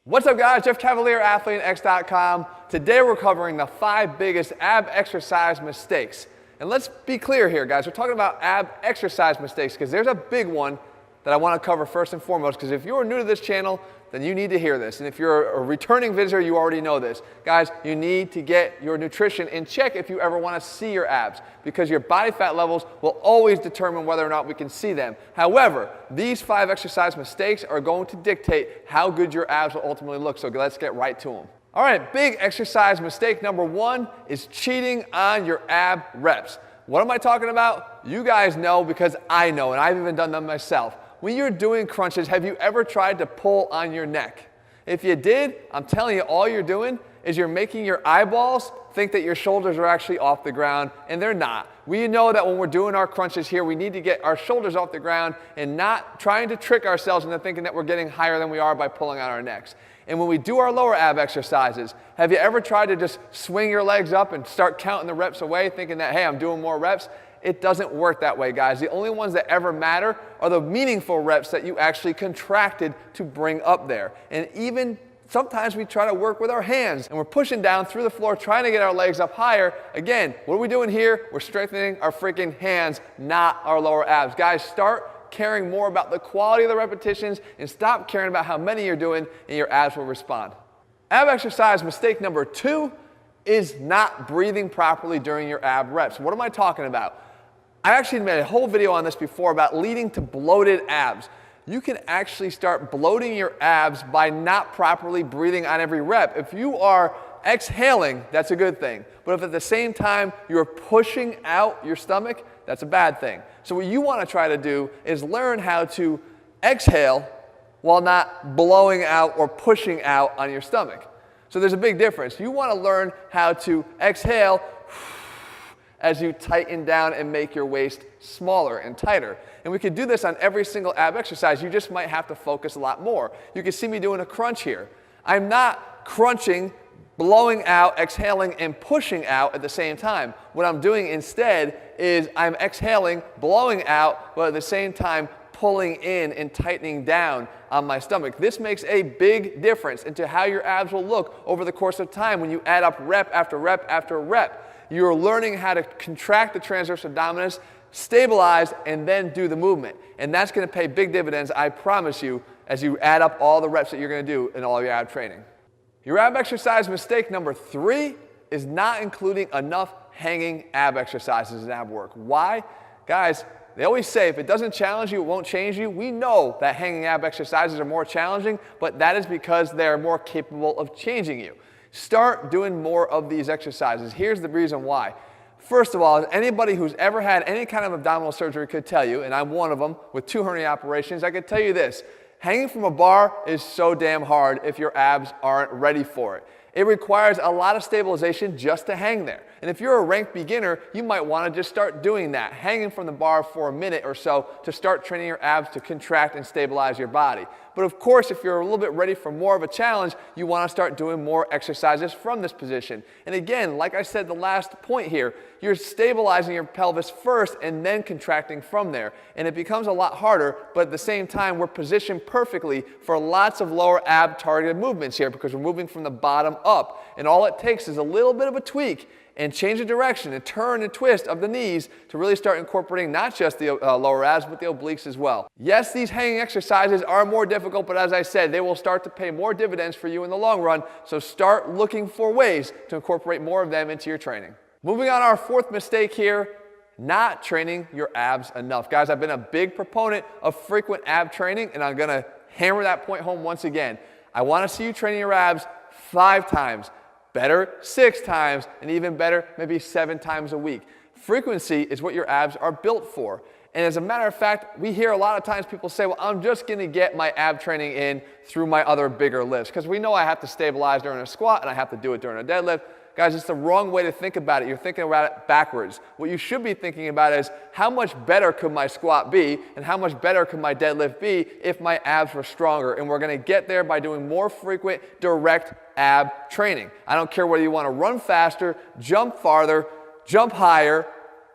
What's up guys, Jeff Cavaliere, Athlean-X.com. Today we're covering the 5 biggest ab exercise mistakes. And let's be clear here guys, we're talking about ab exercise mistakes because there's a big one that I want to cover first and foremost, because if you're new to this channel, then you need to hear this. And if you're a returning visitor, you already know this. Guys, you need to get your nutrition in check if you ever want to see your abs, because your body fat levels will always determine whether or not we can see them. However, these 5 exercise mistakes are going to dictate how good your abs will ultimately look, so let's get right to them. All right, big exercise mistake number 1 is cheating on your ab reps. What am I talking about? You guys know because I know, and I've even done them myself. When you're doing crunches, have you ever tried to pull on your neck? If you did, I'm telling you, all you're doing is you're making your eyeballs think that your shoulders are actually off the ground, and they're not. We know that when we're doing our crunches here, we need to get our shoulders off the ground and not trying to trick ourselves into thinking that we're getting higher than we are by pulling on our necks. And when we do our lower ab exercises, have you ever tried to just swing your legs up and start counting the reps away, thinking that, hey, I'm doing more reps? It doesn't work that way, guys. The only ones that ever matter are the meaningful reps that you actually contracted to bring up there. And even sometimes we try to work with our hands and we're pushing down through the floor trying to get our legs up higher. Again, what are we doing here? We're strengthening our freaking hands, not our lower abs. Guys, start caring more about the quality of the repetitions and stop caring about how many you're doing, and your abs will respond. Ab exercise mistake number 2 is not breathing properly during your ab reps. What am I talking about? I actually made a whole video on this before about leading to bloated abs. You can actually start bloating your abs by not properly breathing on every rep. If you are exhaling, that's a good thing. But if at the same time you're pushing out your stomach, that's a bad thing. So what you want to try to do is learn how to exhale while not blowing out or pushing out on your stomach. So there's a big difference. You want to learn how to exhale as you tighten down and make your waist smaller and tighter. And we could do this on every single ab exercise. You just might have to focus a lot more. You can see me doing a crunch here. I'm not crunching, blowing out, exhaling, and pushing out at the same time. What I'm doing instead is I'm exhaling, blowing out, but at the same time pulling in and tightening down on my stomach. This makes a big difference into how your abs will look over the course of time when you add up rep after rep after rep. You're learning how to contract the transverse abdominis, stabilize, and then do the movement. And that's going to pay big dividends, I promise you, as you add up all the reps that you're going to do in all your ab training. Your ab exercise mistake number 3 is not including enough hanging ab exercises in ab work. Why? Guys, they always say if it doesn't challenge you, it won't change you. We know that hanging ab exercises are more challenging, but that is because they're more capable of changing you. Start doing more of these exercises. Here's the reason why. First of all, anybody who's ever had any kind of abdominal surgery could tell you, and I'm one of them with 2 hernia operations, I could tell you this: hanging from a bar is so damn hard if your abs aren't ready for it. It requires a lot of stabilization just to hang there. And if you're a ranked beginner, you might want to just start doing that, hanging from the bar for a minute or so to start training your abs to contract and stabilize your body. But of course, if you're a little bit ready for more of a challenge, you want to start doing more exercises from this position. And again, like I said, the last point here, you're stabilizing your pelvis first and then contracting from there. And it becomes a lot harder, but at the same time, we're positioned perfectly for lots of lower ab targeted movements here because we're moving from the bottom up. And all it takes is a little bit of a tweak and change the direction and turn and twist of the knees to really start incorporating not just the lower abs, but the obliques as well. Yes, these hanging exercises are more difficult, but as I said, they will start to pay more dividends for you in the long run, so start looking for ways to incorporate more of them into your training. Moving on, our 4th mistake here, not training your abs enough. Guys, I've been a big proponent of frequent ab training, and I'm gonna hammer that point home once again. I wanna see you training your abs 5 times. Better 6 times, and even better, maybe 7 times a week. Frequency is what your abs are built for. And as a matter of fact, we hear a lot of times people say, well, I'm just going to get my ab training in through my other bigger lifts, because we know I have to stabilize during a squat and I have to do it during a deadlift. Guys, it's the wrong way to think about it. You're thinking about it backwards. What you should be thinking about is how much better could my squat be and how much better could my deadlift be if my abs were stronger. And we're going to get there by doing more frequent direct ab training. I don't care whether you want to run faster, jump farther, jump higher,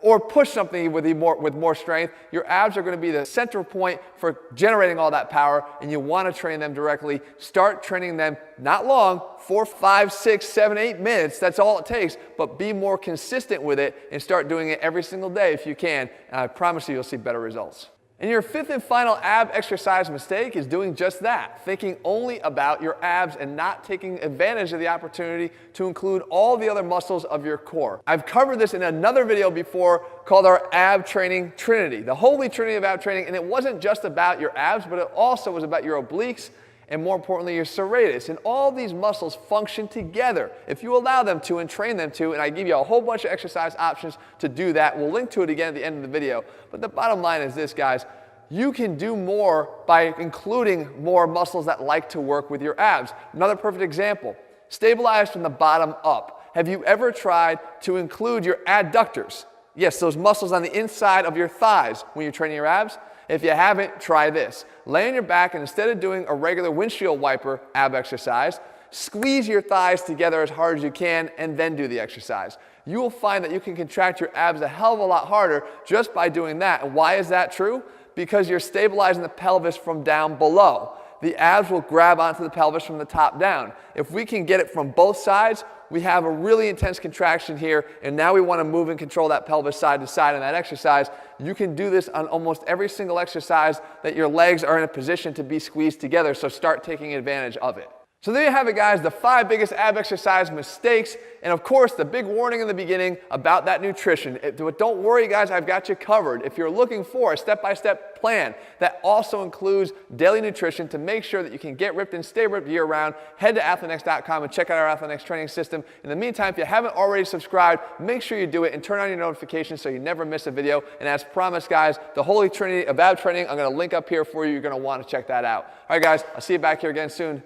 or push something with more strength, your abs are going to be the central point for generating all that power, and you want to train them directly. Start training them not long, 4, 5, 6, 7, 8 minutes. That's all it takes, but be more consistent with it and start doing it every single day if you can, and I promise you'll see better results. And your fifth and final ab exercise mistake is doing just that, thinking only about your abs and not taking advantage of the opportunity to include all the other muscles of your core. I've covered this in another video before called our ab training trinity, the holy trinity of ab training, and it wasn't just about your abs, but it also was about your obliques, and more importantly, your serratus. And all these muscles function together if you allow them to and train them to, and I give you a whole bunch of exercise options to do that. We'll link to it again at the end of the video. But the bottom line is this, guys. You can do more by including more muscles that like to work with your abs. Another perfect example, stabilize from the bottom up. Have you ever tried to include your adductors? Yes, those muscles on the inside of your thighs when you're training your abs. If you haven't, try this. Lay on your back, and instead of doing a regular windshield wiper ab exercise, squeeze your thighs together as hard as you can and then do the exercise. You will find that you can contract your abs a hell of a lot harder just by doing that. And why is that true? Because you're stabilizing the pelvis from down below. The abs will grab onto the pelvis from the top down. If we can get it from both sides, we have a really intense contraction here, and now we want to move and control that pelvis side to side in that exercise. You can do this on almost every single exercise that your legs are in a position to be squeezed together, so start taking advantage of it. So there you have it, guys, the 5 biggest ab exercise mistakes, and of course the big warning in the beginning about that nutrition. But don't worry, guys, I've got you covered. If you're looking for a step-by-step plan that also includes daily nutrition to make sure that you can get ripped and stay ripped year-round, head to Athlean-X.com and check out our Athlean-X training system. In the meantime, if you haven't already subscribed, make sure you do it and turn on your notifications so you never miss a video. And as promised, guys, the holy trinity of ab training, I'm going to link up here for you. You're going to want to check that out. All right, guys, I'll see you back here again soon.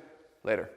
Later.